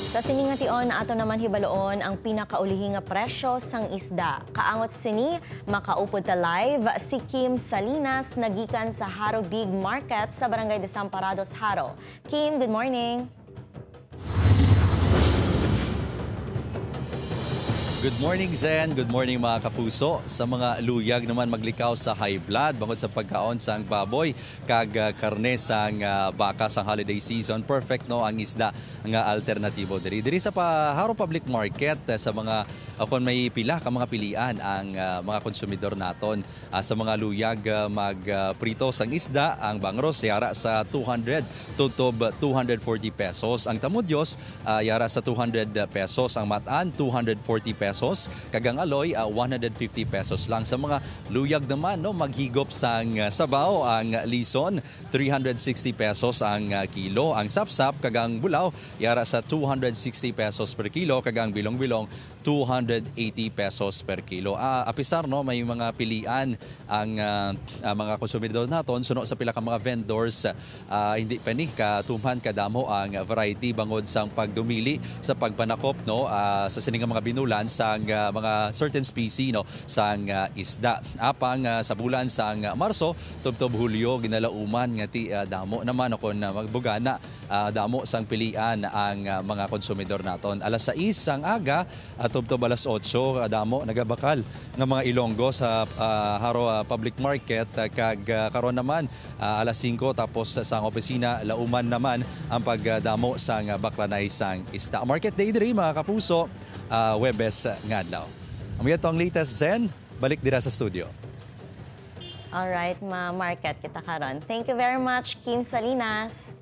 Sa siningation ato naman hibaloon ang pinakaulihing nga presyo sang isda. Kaangot sini makaupod ta live si Kim Salinas nagikan sa Haro Big Market sa Barangay Desamparados, Haro. Kim, good morning. Good morning, Zen. Good morning, mga kapuso. Sa mga luyag naman maglikaw sa high blood bangod sa pagkaon sang baboy kag karne sang baka sang holiday season. Perfect no ang isda nga alternatibo diri sa Haro Public Market sa mga kung may pila ka mga pilian ang mga konsumidor naton. Sa mga luyag magprito sang isda ang bangros yara sa 200 tutob 240 pesos. Ang tamudyos yara sa 200 pesos. Ang mataan 240 pesos. Kagang aloy 150 pesos lang. Sa mga luyag naman no maghigop sang sabaw ang lison 360 pesos ang kilo. Ang sapsap kagang bulaw yara sa 260 pesos per kilo. Kagang bilong-bilong 280 pesos per kilo. Apisar no may mga pilian ang mga konsumidor naton suno sa pila ka mga vendors hindi pa ni katumhan kadamo ang variety bangod sang pagdumili sa pagpanakop no sa sining mga binulan sang mga certain species no sang isda. Apang sa bulan sang Marso tubtob Hulyo ginalauman nga ti damo naman kon magbugana damo sang pilian ang mga konsumidor naton. Alas 6 sang aga tubtob alas 8 damo nagabakal nga mga Ilonggo sa Haro Public Market kag karon naman alas 5 tapos sang opisina lauman naman ang pagdamo sang baklanay sang isda. Market day diri mga kapuso Webes nga adlaw. Ang itong latest Zen, balik dira sa studio. Alright, ma-market kita karon. Thank you very much, Kim Salinas.